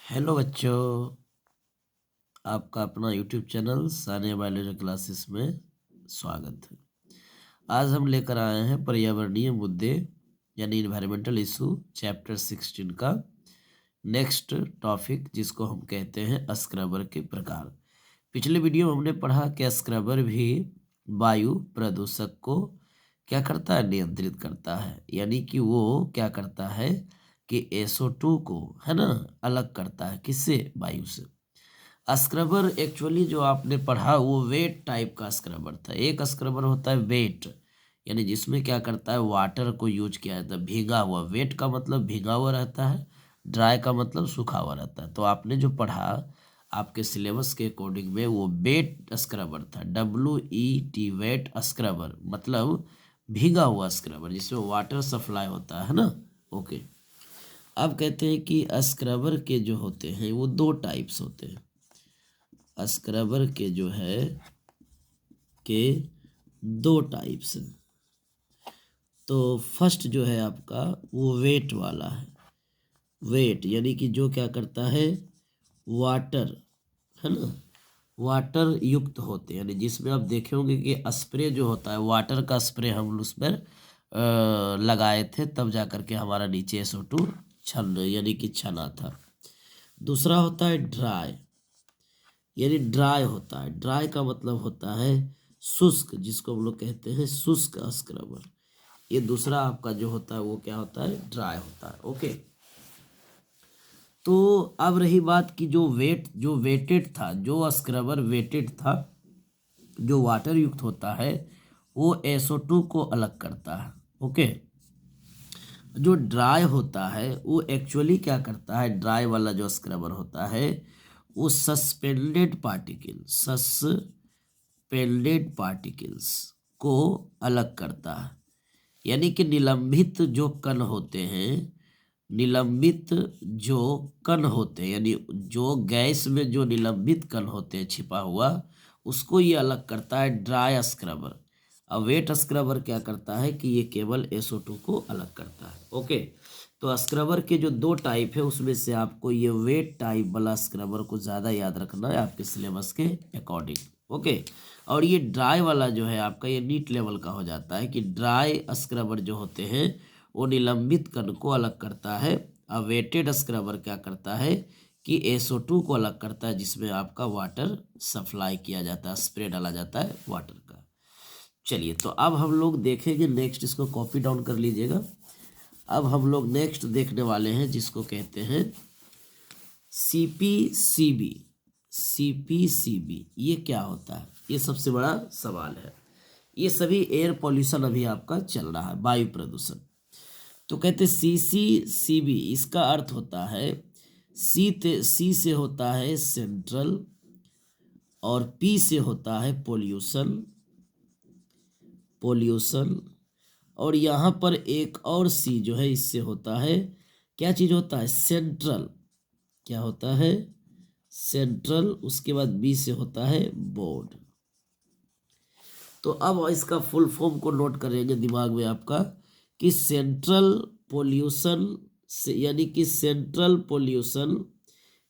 Hello बच्चों, आपका अपना YouTube channel Sania biology classes में स्वागत है। आज हम लेकर आए हैं पर्यावरणीय मुद्दे यानी इन्वायरमेंटल इशू चैप्टर 16 का नेक्स्ट टॉपिक, जिसको हम कहते हैं स्क्रबर के प्रकार। पिछले वीडियो में हमने पढ़ा कि स्क्रबर भी वायु प्रदूषक को क्या करता है, नियंत्रित करता है। यानी कि वो क्या करता है कि SO2 को, है ना, अलग करता है। किससे? वायु से। स्क्रबर एक्चुअली जो आपने पढ़ा वो वेट टाइप का स्क्रबर था। एक स्क्रबर होता है वेट, यानी जिसमें क्या करता है, वाटर को यूज किया जाता है, भीगा हुआ। वेट का मतलब भीगा हुआ रहता है, ड्राई का मतलब सूखा हुआ रहता है। तो आपने जो पढ़ा आपके सिलेबस के अकॉर्डिंग में वो वेट स्क्रबर था, WET, वेट स्क्रबर मतलब भीगा हुआ स्क्रबर जिसमें वाटर सप्लाई होता है ना। ओके, अब कहते हैं कि स्क्रबर के जो होते हैं वो दो टाइप्स होते हैं। स्क्रबर के जो है के दो टाइप्स हैं। तो फर्स्ट जो है आपका वो वेट वाला है। वेट यानी कि जो क्या करता है, वाटर, है ना, वाटर युक्त होते हैं। यानी जिसमें आप देखे होंगे कि स्प्रे जो होता है, वाटर का स्प्रे हम उस पर लगाए थे, तब जा करके हमारा नीचे SO2 छन यानी कि छना था। दूसरा होता है ड्राई, यानी ड्राई होता है। ड्राई का मतलब होता है शुष्क, जिसको हम लोग कहते हैं शुष्क स्क्रबर। ये दूसरा आपका जो होता है वो क्या होता है, ड्राई होता है। ओके, तो अब रही बात कि जो वेटेड था, जो स्क्रबर वेटेड था, जो वाटर युक्त होता है, वो SO2 को अलग करता है। ओके, जो ड्राई होता है वो एक्चुअली क्या करता है, ड्राई वाला जो स्क्रबर होता है वो सस्पेंडेड पार्टिकल्स को अलग करता है। यानी कि निलंबित जो कण होते हैं, निलंबित जो कण होते हैं, यानी जो गैस में जो निलंबित कण होते हैं छिपा हुआ, उसको ये अलग करता है ड्राई स्क्रबर। अब वेट स्क्रबर क्या करता है कि ये केवल SO2 को अलग करता है। ओके, तो स्क्रबर के जो दो टाइप है उसमें से आपको ये वेट टाइप वाला स्क्रबर को ज़्यादा याद रखना है आपके सिलेबस के अकॉर्डिंग। ओके, और ये ड्राई वाला जो है आपका, ये नीट लेवल का हो जाता है कि ड्राई स्क्रबर जो होते हैं वो निलंबित कण को अलग करता है। अब वेटेड स्क्रबर क्या करता है कि SO2 को अलग करता है, जिसमें आपका वाटर सप्लाई किया जाता है, स्प्रे डाला जाता है वाटर का। चलिए, तो अब हम लोग देखेंगे नेक्स्ट, इसको कॉपी डाउन कर लीजिएगा। अब हम लोग नेक्स्ट देखने वाले हैं जिसको कहते हैं CPCB। CPCB ये क्या होता है, ये सबसे बड़ा सवाल है। ये सभी एयर पॉल्यूशन अभी आपका चल रहा है, वायु प्रदूषण। तो कहते CPCB, इसका अर्थ होता है सी से होता है सेंट्रल, और P से होता है पोल्यूशन, पोल्यूशन, और यहाँ पर एक और C जो है इससे होता है, क्या चीज होता है, सेंट्रल। क्या होता है, सेंट्रल। उसके बाद B से होता है बोर्ड। तो अब इसका फुल फॉर्म को नोट करेंगे दिमाग में आपका कि सेंट्रल पोल्यूशन से, यानी कि सेंट्रल पोल्यूशन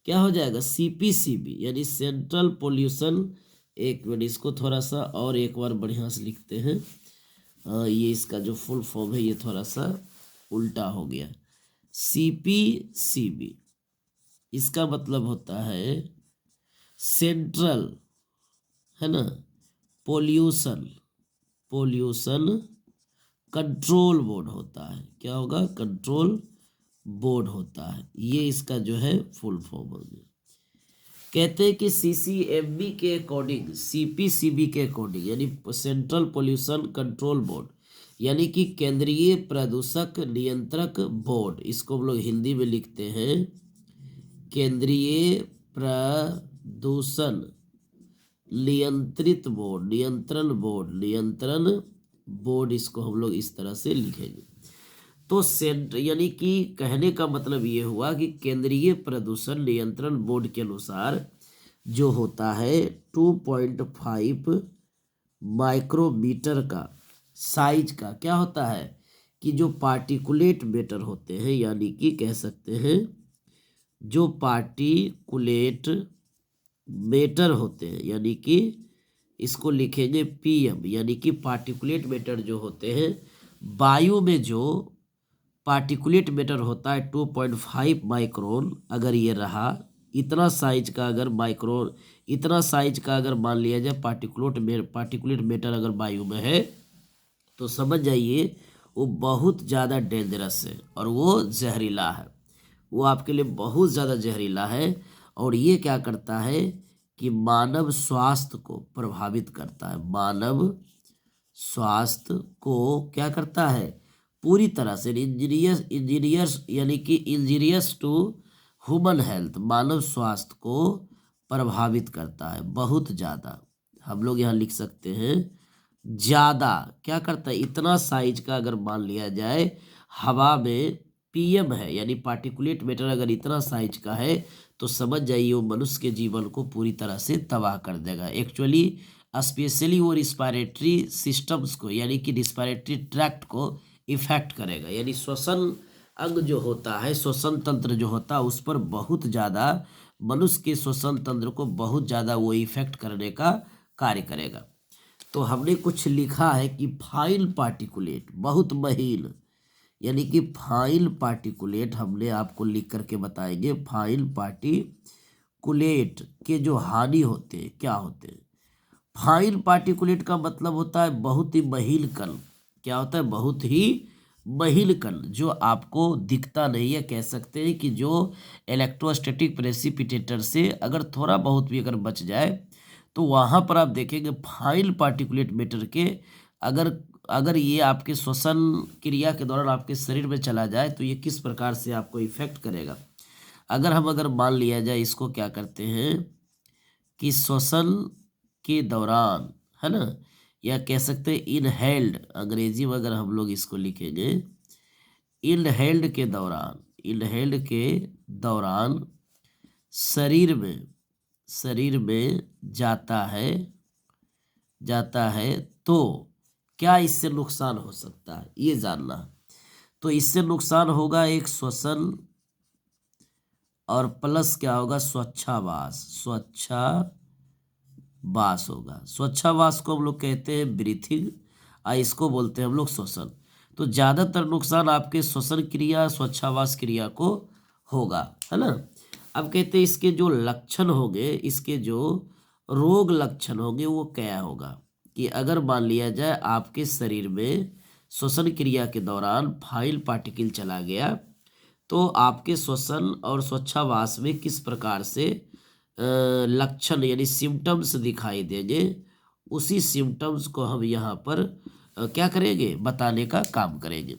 क्या हो जाएगा, CPCB, यानी सेंट्रल पोल्यूशन। एक मिनट, इसको थोड़ा सा और एक बार बढ़िया से लिखते हैं। ये इसका जो फुल फॉर्म है ये थोड़ा सा उल्टा हो गया। CPCB इसका मतलब होता है सेंट्रल, है ना, पोल्यूशन, पोल्यूशन कंट्रोल बोर्ड होता है। क्या होगा, कंट्रोल बोर्ड होता है। ये इसका जो है फुल फॉर्म हो गया। कहते हैं कि CCMB के अकॉर्डिंग, CPCB के अकॉर्डिंग, यानी सेंट्रल पोल्यूशन कंट्रोल बोर्ड, यानी कि केंद्रीय प्रदूषक नियंत्रक बोर्ड, इसको हम लोग हिंदी में लिखते हैं केंद्रीय प्रदूषण नियंत्रित बोर्ड, नियंत्रण बोर्ड, नियंत्रण बोर्ड, इसको हम लोग इस तरह से लिखेंगे। तो सेंट यानी कि कहने का मतलब ये हुआ कि केंद्रीय प्रदूषण नियंत्रण बोर्ड के अनुसार जो होता है 2.5 माइक्रोमीटर का साइज का क्या होता है कि जो पार्टिकुलेट मैटर होते हैं, यानी कि कह सकते हैं जो पार्टिकुलेट मैटर होते हैं, यानी कि इसको लिखेंगे पीएम, यानी कि पार्टिकुलेट मैटर जो होते हैं, वायु में जो पार्टिकुलेट मैटर होता है 2.5 माइक्रोन, अगर ये रहा इतना साइज का, अगर माइक्रोन इतना साइज का अगर मान लिया जाए पार्टिकुलेट मैटर अगर वायु में है, तो समझ जाइए वो बहुत ज़्यादा डेंजरस है और वो जहरीला है, वो आपके लिए बहुत ज़्यादा जहरीला है। और ये क्या करता है कि मानव स्वास्थ्य को प्रभावित करता है, मानव स्वास्थ्य को क्या करता है, पूरी तरह से इंजीनियर्स यानी कि इंजीनियर्स टू ह्यूमन हेल्थ, मानव स्वास्थ्य को प्रभावित करता है बहुत ज़्यादा। हम लोग यहाँ लिख सकते हैं ज़्यादा क्या करता है, इतना साइज का अगर मान लिया जाए हवा में पीएम है, यानी पार्टिकुलेट मैटर अगर इतना साइज का है, तो समझ जाइए वो मनुष्य के जीवन को पूरी तरह से तबाह कर देगा। एक्चुअली स्पेशली वो रिस्पायरेटरी सिस्टम्स को, यानी कि रिस्पायरेटरी ट्रैक्ट को इफेक्ट करेगा, यानी श्वसन अंग जो होता है, श्वसन तंत्र जो होता है, उस पर बहुत ज़्यादा, मनुष्य के श्वसन तंत्र को बहुत ज़्यादा वो इफेक्ट करने का कार्य करेगा। तो हमने कुछ लिखा है कि फाइन पार्टिकुलेट, बहुत महीन, यानी कि फाइन पार्टिकुलेट हमने आपको लिख करके बताएंगे। फाइन पार्टिकुलेट के जो हानि होते हैं क्या होते हैं, फाइन पार्टिकुलेट का मतलब होता है बहुत ही महीन कण। क्या होता है, बहुत ही महीन कण, जो आपको दिखता नहीं है। कह सकते हैं कि जो इलेक्ट्रोस्टैटिक प्रेसिपिटेटर से अगर थोड़ा बहुत भी अगर बच जाए, तो वहाँ पर आप देखेंगे फाइन पार्टिकुलेट मैटर के अगर अगर ये आपके श्वसन क्रिया के दौरान आपके शरीर में चला जाए, तो ये किस प्रकार से आपको इफेक्ट करेगा। अगर मान लिया जाए, इसको क्या करते हैं कि श्वसन के दौरान, है ना, या कह सकते हैं इनहेल्ड, अंग्रेजी में अगर हम लोग इसको लिखेंगे इनहेल्ड के दौरान शरीर में जाता है, तो क्या इससे नुकसान हो सकता है, ये जानना है। तो इससे नुकसान होगा एक श्वसन, और प्लस क्या होगा, स्वच्छावास होगा। स्वच्छावास को हम लोग कहते हैं ब्रीथिंग, और इसको बोलते हैं हम लोग श्वसन। तो ज़्यादातर नुकसान आपके श्वसन क्रिया, स्वच्छावास क्रिया को होगा, है ना। अब कहते हैं इसके जो लक्षण होंगे, इसके जो रोग लक्षण होंगे, वो क्या होगा कि अगर मान लिया जाए आपके शरीर में श्वसन क्रिया के दौरान फाइल पार्टिकल चला गया, तो आपके श्वसन और स्वच्छावास में किस प्रकार से लक्षण यानी सिम्टम्स दिखाई देंगे, उसी सिम्टम्स को हम यहाँ पर क्या करेंगे, बताने का काम करेंगे।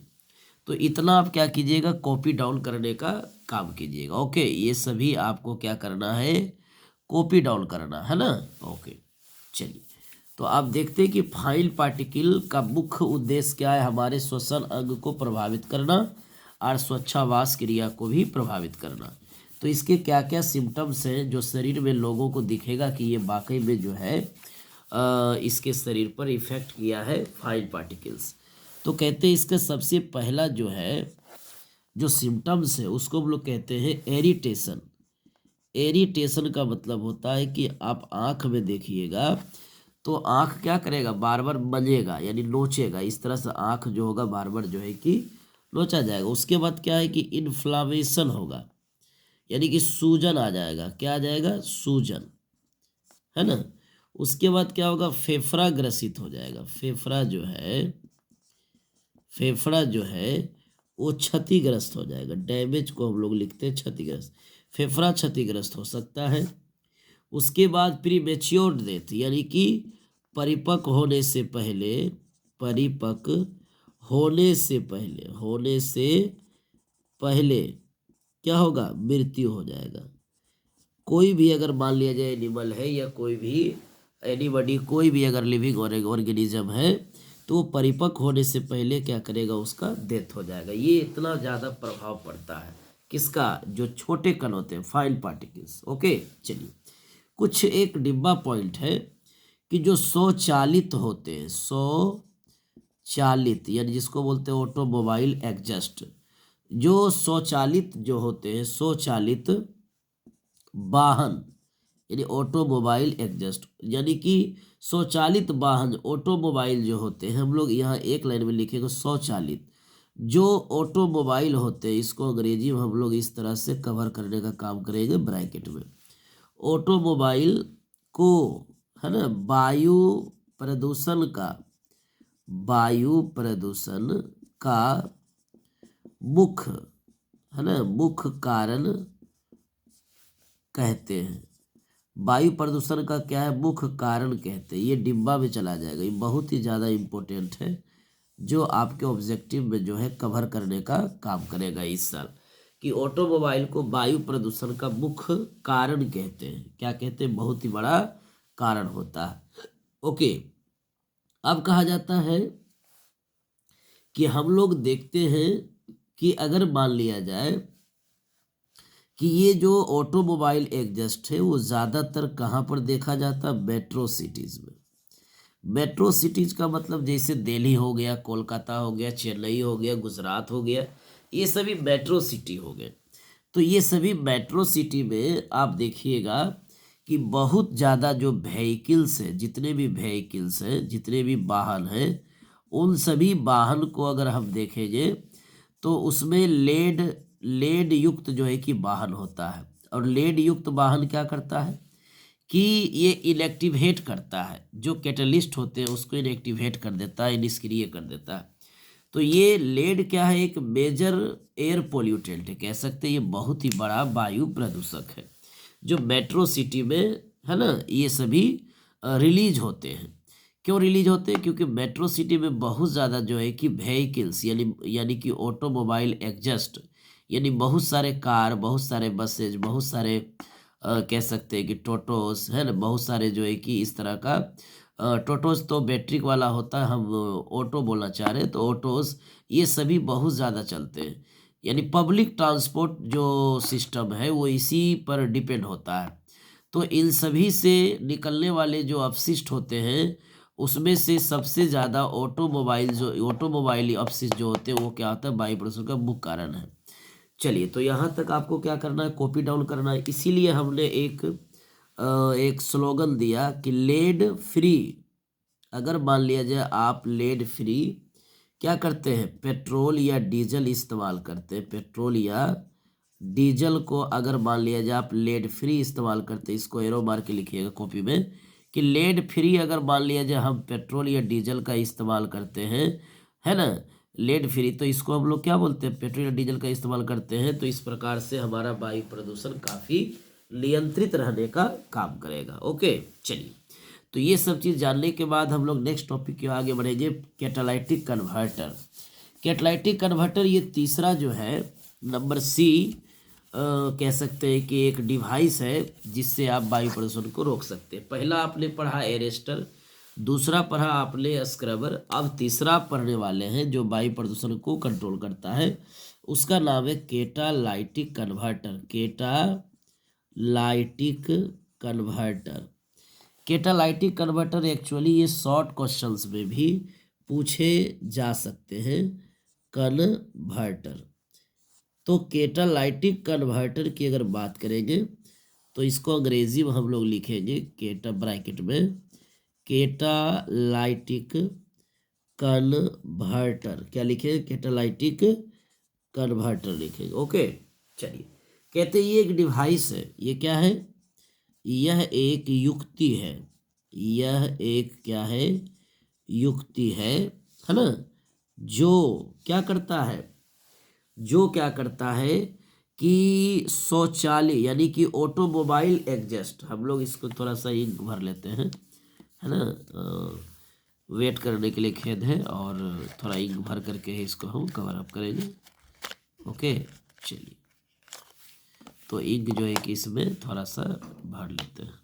तो इतना आप क्या कीजिएगा, कॉपी डाउन करने का काम कीजिएगा। ओके, ये सभी आपको क्या करना है, कॉपी डाउन करना है ना। ओके, चलिए, तो आप देखते हैं कि फाइल पार्टिकल का मुख्य उद्देश्य क्या है, हमारे श्वसन अंग को प्रभावित करना और स्वच्छावास क्रिया को भी प्रभावित करना। तो इसके क्या क्या सिम्टम्स हैं जो शरीर में लोगों को दिखेगा कि ये वाकई में जो है इसके शरीर पर इफेक्ट किया है फाइल पार्टिकल्स। तो कहते हैं इसका सबसे पहला जो है जो सिम्टम्स है, उसको हम लोग कहते हैं एरिटेशन। एरिटेशन का मतलब होता है कि आप आँख में देखिएगा, तो आँख क्या करेगा, बार बार मलेगा, यानी नोचेगा। इस तरह से आँख जो होगा बार बार जो है कि नोचा जाएगा। उसके बाद क्या है कि इन्फ्लामेशन होगा, यानी कि सूजन आ जाएगा। क्या आ जाएगा, सूजन, है ना। उसके बाद क्या होगा, फेफड़ा ग्रसित हो जाएगा। फेफड़ा जो है वो क्षतिग्रस्त हो जाएगा। डैमेज को हम लोग लिखते हैं क्षतिग्रस्त, फेफड़ा क्षतिग्रस्त हो सकता है। उसके बाद प्रीमेच्योर डेथ, यानी कि परिपक्व होने से पहले क्या होगा, मृत्यु हो जाएगा। कोई भी अगर मान लिया जाए एनिमल है या कोई भी अगर लिविंग ऑर्गेनिज्म है, तो परिपक्व होने से पहले क्या करेगा, उसका डेथ हो जाएगा। ये इतना ज़्यादा प्रभाव पड़ता है किसका, जो छोटे कण होते हैं फाइल पार्टिकल्स। ओके, चलिए, कुछ एक डिब्बा पॉइंट है कि जो स्वचालित होते हैं, स्वचालित यानी जिसको बोलते हैं ऑटोमोबाइल एग्जॉस्ट, जो स्वचालित जो होते हैं, स्वचालित वाहन यानी ऑटोमोबाइल एग्जस्ट, यानी कि स्वचालित वाहन ऑटोमोबाइल जो होते हैं, हम लोग यहाँ एक लाइन में लिखेंगे स्वचालित जो ऑटोमोबाइल होते हैं, इसको अंग्रेजी में हम लोग इस तरह से कवर करने का काम करेंगे ब्रैकेट में। ऑटोमोबाइल को, है ना, प्रदूषण का वायु प्रदूषण का मुख्य, है ना, मुख्य कारण कहते हैं। वायु प्रदूषण का क्या है, मुख्य कारण कहते हैं। ये डिब्बा में चला जाएगा, ये बहुत ही ज़्यादा इम्पोर्टेंट है, जो आपके ऑब्जेक्टिव में जो है कवर करने का काम करेगा इस साल, कि ऑटोमोबाइल को वायु प्रदूषण का मुख्य कारण कहते हैं। क्या कहते हैं, बहुत ही बड़ा कारण होता है। ओके, अब कहा जाता है कि हम लोग देखते हैं कि अगर मान लिया जाए कि ये जो ऑटोमोबाइल एग्जस्ट है वो ज़्यादातर कहाँ पर देखा जाता है, मेट्रो सिटीज़ में। मेट्रो सिटीज का मतलब जैसे दिल्ली हो गया, कोलकाता हो गया, चेन्नई हो गया, गुजरात हो गया, ये सभी मेट्रो सिटी हो गए। तो ये सभी मेट्रो सिटी में आप देखिएगा कि बहुत ज़्यादा जो व्हीकल्स है, जितने भी व्हीकल्स हैं, जितने भी वाहन हैं, उन सभी वाहन को अगर हम देखेंगे तो उसमें लेड लेड युक्त जो है कि वाहन होता है। और लेड युक्त वाहन क्या करता है कि ये इनएक्टिवेट करता है, जो कैटलिस्ट होते हैं उसको इनएक्टिवेट कर देता है, निष्क्रिय कर देता है। तो ये लेड क्या है, एक मेजर एयर पोल्यूटेंट है, कह सकते हैं ये बहुत ही बड़ा वायु प्रदूषक है, जो मेट्रो सिटी में, है ना, ये सभी रिलीज होते हैं। क्यों रिलीज होते हैं, क्योंकि मेट्रो सिटी में बहुत ज़्यादा जो है कि व्हीकल्स यानी कि ऑटोमोबाइल एग्जस्ट, यानी बहुत सारे कार, बहुत सारे बसेज, बहुत सारे कह सकते हैं कि टोटोस, है ना, बहुत सारे जो है कि इस तरह का टोटोस तो बैटरी वाला होता है, हम ऑटो बोलना चाह रहे हैं, तो ऑटोस ये सभी बहुत ज़्यादा चलते हैं। यानी पब्लिक ट्रांसपोर्ट जो सिस्टम है वो इसी पर डिपेंड होता है। तो इन सभी से निकलने वाले जो अपशिष्ट होते हैं, उसमें से सबसे ज़्यादा ऑटोमोबाइल अपशिष्ट जो होते हैं वो क्या होता है, वायु प्रदूषण का मुख्य कारण है। चलिए, तो यहाँ तक आपको क्या करना है, कॉपी डाउन करना है। इसीलिए हमने एक स्लोगन दिया कि लेड फ्री। अगर मान लिया जाए आप लेड फ्री क्या करते हैं, पेट्रोल या डीजल इस्तेमाल करते हैं, पेट्रोल या डीजल को अगर मान लिया जाए आप लेड फ्री इस्तेमाल करते हैं, इसको एरो मार के लिखिएगा कॉपी में कि लेड फ्री अगर मान लिया जाए हम पेट्रोल या डीजल का इस्तेमाल करते हैं, है ना, लेड फ्री, तो इसको हम लोग क्या बोलते हैं, पेट्रोल या डीजल का इस्तेमाल करते हैं। तो इस प्रकार से हमारा वायु प्रदूषण काफ़ी नियंत्रित रहने का काम करेगा। ओके, चलिए, तो ये सब चीज़ जानने के बाद हम लोग नेक्स्ट टॉपिक की आगे बढ़ेंगे, कैटालाइटिक कन्वर्टर। कैटालाइटिक कन्वर्टर ये तीसरा जो है, नंबर सी, कह सकते हैं कि एक डिवाइस है जिससे आप वायु प्रदूषण को रोक सकते हैं। पहला आपने पढ़ा एरेस्टर, दूसरा पढ़ा आपने स्क्रबर, अब तीसरा पढ़ने वाले हैं जो वायु प्रदूषण को कंट्रोल करता है, उसका नाम है catalytic converter. Catalytic converter, catalytic converter actually ये शॉर्ट क्वेश्चंस में भी पूछे जा सकते हैं, कन्वर्टर। तो कैटालाइटिक कन्वर्टर की अगर बात करेंगे तो इसको अंग्रेजी में हम लोग लिखेंगे केटा ब्रैकेट में कैटालाइटिक कन्वर्टर, क्या लिखेंगे, कैटालाइटिक कन्वर्टर लिखेंगे। ओके, चलिए, कहते हैं ये एक डिवाइस है, ये क्या है, यह एक युक्ति है, यह एक क्या है, युक्ति है ना, जो क्या करता है, जो क्या करता है कि शौचालय यानी कि ऑटोमोबाइल एग्जस्ट, हम लोग इसको थोड़ा सा इंक भर लेते हैं, है ना, वेट करने के लिए खेद है, और थोड़ा इंक भर करके ही इसको हम कवर अप करेंगे। ओके, चलिए, तो इंक जो है कि इसमें थोड़ा सा भर लेते हैं।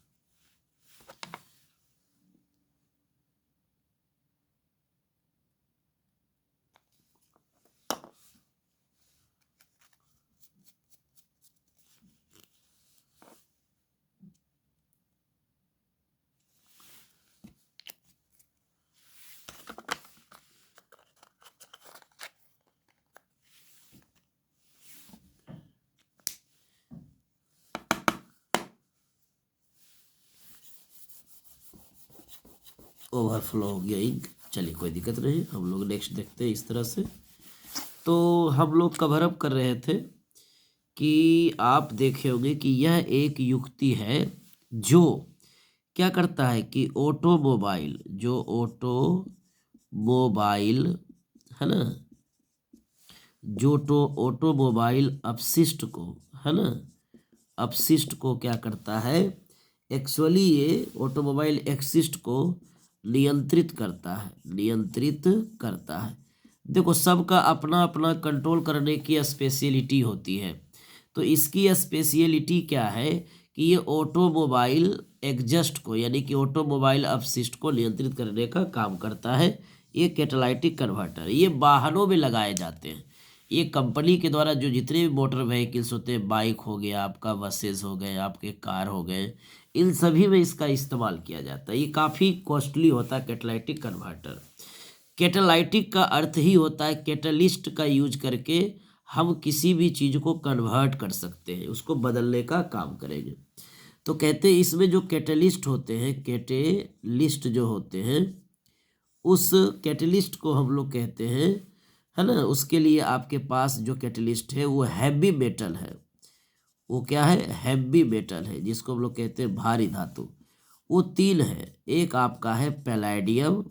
ओवरफ्लो हो गया इंक। चलिए कोई दिक्कत नहीं, हम लोग नेक्स्ट देखते हैं इस तरह से। तो हम लोग कवर अप कर रहे थे कि आप देखे होंगे कि यह एक युक्ति है जो क्या करता है कि ऑटोमोबाइल, जो ऑटोमोबाइल है ना, जो तो ऑटोमोबाइल अपशिष्ट को, है ना, अपशिष्ट को क्या करता है, एक्चुअली ये ऑटोमोबाइल अपशिष्ट को नियंत्रित करता है, नियंत्रित करता है। देखो सबका अपना अपना कंट्रोल करने की स्पेशलिटी होती है। तो इसकी स्पेशलिटी क्या है कि ये ऑटोमोबाइल एग्जस्ट को, यानी कि ऑटोमोबाइल अपशिष्ट को नियंत्रित करने का काम करता है। ये कैटालाइटिक कन्वर्टर ये वाहनों में लगाए जाते हैं। ये कंपनी के द्वारा जो जितने भी मोटर व्हीकल्स होते हैं, बाइक हो गया आपका, बसेस हो गए आपके, कार हो गए, इन सभी में इसका इस्तेमाल किया जाता है। ये काफ़ी कॉस्टली होता है कैटालाइटिक कन्वर्टर। कैटालाइटिक का अर्थ ही होता है कैटलिस्ट का यूज करके हम किसी भी चीज़ को कन्वर्ट कर सकते हैं, उसको बदलने का काम करेंगे। तो कहते हैं इसमें जो कैटलिस्ट होते हैं, कैटलिस्ट जो होते हैं, उस कैटलिस्ट को हम लोग कहते हैं, है ना, उसके लिए आपके पास जो कैटलिस्ट है वो हैवी मेटल है। वो क्या है, हैवी मेटल है, जिसको हम लोग कहते हैं भारी धातु। वो तीन है, एक आपका है पैलेडियम,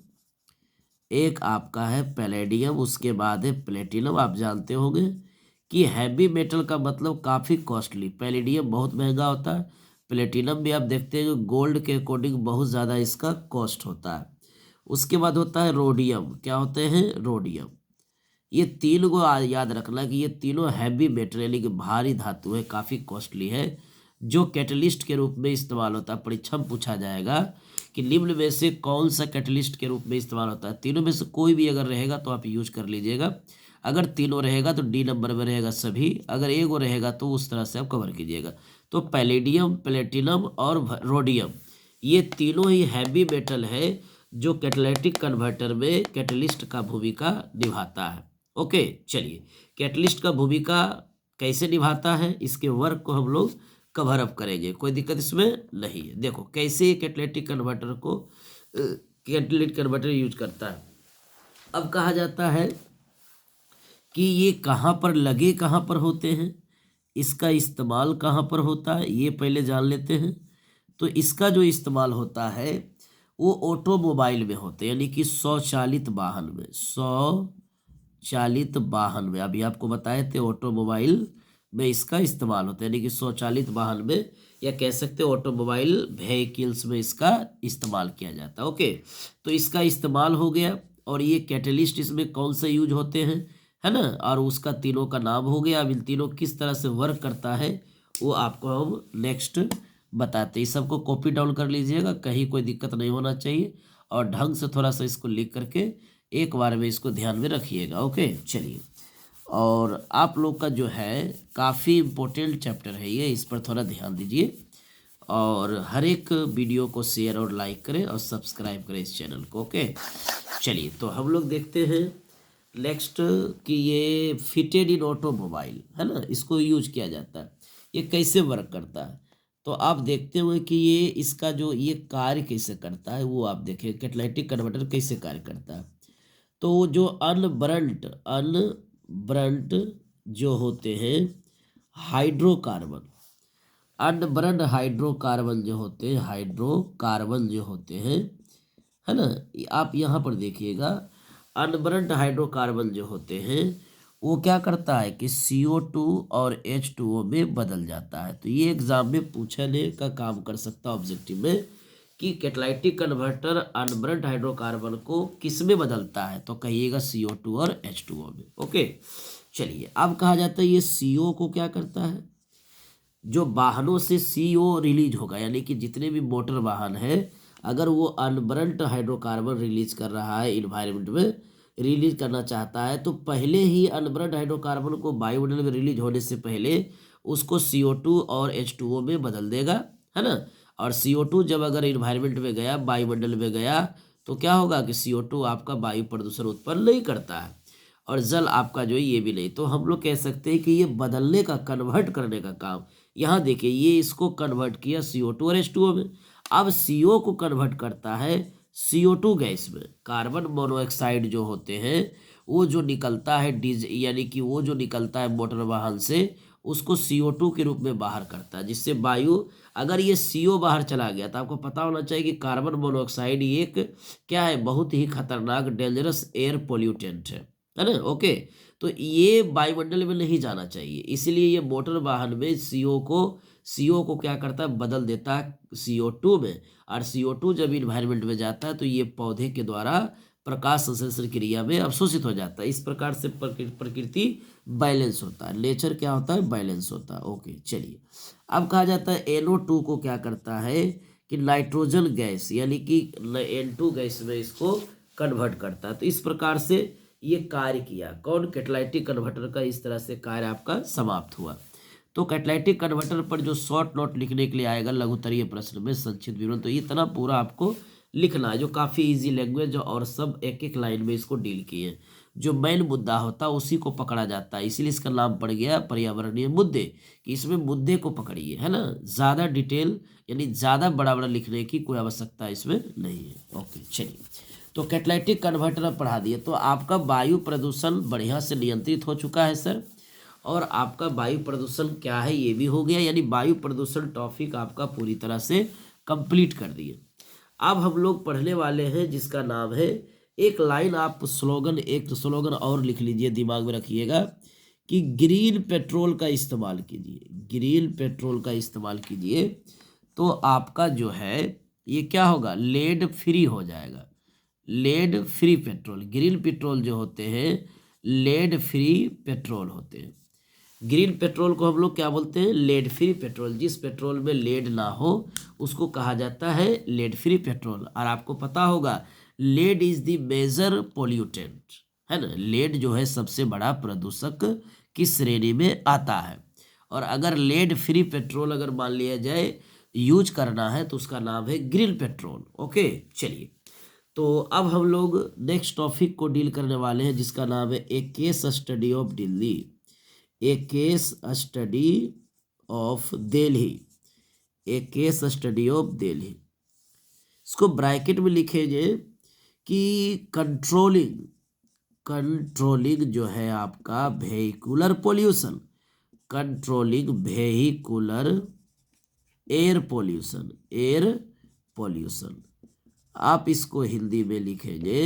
एक आपका है पैलेडियम, उसके बाद है प्लेटिनम। आप जानते होंगे कि हैवी मेटल का मतलब काफ़ी कॉस्टली, पैलेडियम बहुत महंगा होता है, प्लेटिनम भी आप देखते हैं गोल्ड के अकॉर्डिंग बहुत ज़्यादा इसका कॉस्ट होता है। उसके बाद होता है रोडियम, क्या होते हैं, रोडियम। ये तीन को याद रखना कि ये तीनों हैवी मेटल यानी कि भारी धातु है, काफ़ी कॉस्टली है, जो कैटलिस्ट के रूप में इस्तेमाल होता है। परीक्षा में पूछा जाएगा कि निम्न में से कौन सा कैटलिस्ट के रूप में इस्तेमाल होता है। तीनों में से कोई भी अगर रहेगा तो आप यूज कर लीजिएगा। अगर तीनों रहेगा तो डी नंबर में रहेगा सभी, अगर एक वो रहेगा तो उस तरह से आप कवर कीजिएगा। तो पैलेडियम, प्लेटिनम और रोडियम ये तीनों ही हैवी मेटल है जो कैटालाइटिक कन्वर्टर में कैटलिस्ट का भूमिका निभाता है। ओके चलिए, कैटलिस्ट का भूमिका कैसे निभाता है, इसके वर्क को हम लोग कवर अप करेंगे, कोई दिक्कत इसमें नहीं है। देखो कैसे कैटालाइटिक कन्वर्टर को कैटालाइटिक कन्वर्टर यूज करता है। अब कहा जाता है कि ये कहाँ पर लगे, कहाँ पर होते हैं, इसका इस्तेमाल कहाँ पर होता है, ये पहले जान लेते हैं। तो इसका जो इस्तेमाल होता है वो ऑटोमोबाइल में होते हैं, यानी कि स्वचालित वाहन में, स्वचालित वाहन में। अभी आपको बताए थे ऑटोमोबाइल में इसका इस्तेमाल होता है, यानी कि स्वचालित वाहन में, या कह सकते हैं ऑटोमोबाइल व्हीकल्स में इसका इस्तेमाल किया जाता है। ओके, तो इसका इस्तेमाल हो गया। और ये कैटलिस्ट इसमें कौन से यूज होते हैं, है ना, और उसका तीनों का नाम हो गया। अब इन तीनों किस तरह से वर्क करता है वो आपको हम नेक्स्ट बताते हैं। इस सबको कॉपी डाउन कर लीजिएगा, कहीं कोई दिक्कत नहीं होना चाहिए, और ढंग से थोड़ा सा इसको लिख करके एक बार में इसको ध्यान में रखिएगा। ओके चलिए, और आप लोग का जो है काफ़ी इम्पोर्टेंट चैप्टर है ये, इस पर थोड़ा ध्यान दीजिए, और हर एक वीडियो को शेयर और लाइक करें और सब्सक्राइब करें इस चैनल को। ओके चलिए, तो हम लोग देखते हैं नेक्स्ट कि ये फिटेड इन ऑटोमोबाइल है ना, इसको यूज किया जाता है, ये कैसे वर्क करता है। तो आप देखते हुए कि ये इसका जो ये कार्य कैसे करता है वो आप देखें, कैटालाइटिक कन्वर्टर कैसे कार्य करता है। तो जो अनबर्न्ड जो होते हैं हाइड्रोकार्बन, अनबर्न्ड हाइड्रोकार्बन जो होते हैं, हाइड्रोकार्बन जो होते हैं, है ना, आप यहाँ पर देखिएगा, अनबर्न्ड हाइड्रोकार्बन जो होते हैं वो क्या करता है कि CO2 और H2O में बदल जाता है। तो ये एग्जाम में पूछने का काम कर सकता है ऑब्जेक्टिव में कि कैटालाइटिक कन्वर्टर अनबर्न्ड हाइड्रोकार्बन को किस में बदलता है, तो कहिएगा CO2 और H2O में। ओके चलिए, अब कहा जाता है ये CO को क्या करता है, जो वाहनों से CO रिलीज होगा, यानी कि जितने भी मोटर वाहन है अगर वो अनबर्न्ड हाइड्रोकार्बन रिलीज कर रहा है, इन्वायरमेंट में रिलीज करना चाहता है, तो पहले ही अनबर्न्ड हाइड्रोकार्बन को वायुमंडल में रिलीज होने से पहले उसको CO2 और H2O में बदल देगा, है ना। और CO2 जब अगर इन्वायरमेंट में गया, वायुमंडल में गया, तो क्या होगा कि CO2 आपका वायु प्रदूषण उत्पन्न नहीं करता है, और जल आपका जो है ये भी नहीं। तो हम लोग कह सकते हैं कि ये बदलने का, कन्वर्ट करने का काम, यहाँ देखिए ये इसको कन्वर्ट किया CO2 और H2O में। अब CO को कन्वर्ट करता है CO2 गैस में कार्बन मोनोऑक्साइड जो होते हैं वो जो निकलता है यानी कि वो जो निकलता है मोटर वाहन से उसको CO2 के रूप में बाहर करता है, जिससे वायु, अगर ये CO बाहर चला गया तो आपको पता होना चाहिए कि कार्बन मोनोऑक्साइड एक क्या है, बहुत ही खतरनाक डेंजरस एयर पोल्यूटेंट है ना। ओके, तो ये वायुमंडल में नहीं जाना चाहिए, इसीलिए ये मोटर वाहन में CO को क्या करता है, बदल देता है CO2 में, और CO2 जब इन्वायरमेंट में जाता है तो ये पौधे के द्वारा प्रकाश संश्लेषण क्रिया में अवशोषित हो जाता है। इस प्रकार से प्रकृति बैलेंस होता है, नेचर क्या होता है, बैलेंस होता है। ओके, चलिए अब कहा जाता है NO2 को क्या करता है कि नाइट्रोजन गैस यानी कि N2 गैस में इसको कन्वर्ट करता है। तो इस प्रकार से ये कार्य किया, कौन, कैटालिटिक कन्वर्टर का इस तरह से कार्य आपका समाप्त हुआ। तो कैटालिटिक कन्वर्टर पर जो शॉर्ट नोट लिखने के लिए आएगा लघुत्तरीय प्रश्न में संक्षिप्त विवरण, तो इतना पूरा आपको लिखना है, जो काफ़ी इजी लैंग्वेज और सब एक एक लाइन में इसको डील किए। जो मेन मुद्दा होता है उसी को पकड़ा जाता है, इसीलिए इसका नाम पड़ गया पर्यावरणीय मुद्दे, कि इसमें मुद्दे को पकड़िए, है ना। ज़्यादा डिटेल यानी ज़्यादा बड़ा बड़ा लिखने की कोई आवश्यकता इसमें नहीं है। ओके, चलिए, तो कैटालिटिक कन्वर्टर अब पढ़ा दिए, तो आपका वायु प्रदूषण बढ़िया से नियंत्रित हो चुका है सर, और आपका वायु प्रदूषण क्या है ये भी हो गया, यानी वायु प्रदूषण टॉपिक आपका पूरी तरह से कंप्लीट कर दिए। अब हम लोग पढ़ने वाले हैं जिसका नाम है, एक लाइन आप स्लोगन, एक स्लोगन और लिख लीजिए, दिमाग में रखिएगा कि ग्रीन पेट्रोल का इस्तेमाल कीजिए, ग्रीन पेट्रोल का इस्तेमाल कीजिए, तो आपका जो है ये क्या होगा, लेड फ्री हो जाएगा, lead free petrol. Green petrol जो होते हैं लेड फ्री पेट्रोल होते हैं। ग्रीन पेट्रोल को हम लोग क्या बोलते हैं, लेड फ्री पेट्रोल। जिस पेट्रोल में लेड ना हो उसको कहा जाता है लेड फ्री पेट्रोल। और आपको पता होगा lead is the major pollutant, है ना, लेड जो है सबसे बड़ा प्रदूषक की श्रेणी में आता है। और अगर लेड फ्री पेट्रोल अगर मान लिया जाए यूज करना है तो उसका नाम है ग्रीन पेट्रोल। ओके, चलिए, तो अब हम लोग नेक्स्ट टॉपिक को डील करने वाले हैं जिसका नाम है a case study of Delhi, a case study of Delhi, a case study of Delhi. इसको ब्रैकेट में लिखेंगे कि कंट्रोलिंग, कंट्रोलिंग जो है आपका vehicular pollution, controlling vehicular air pollution, air pollution. आप इसको हिंदी में लिखेंगे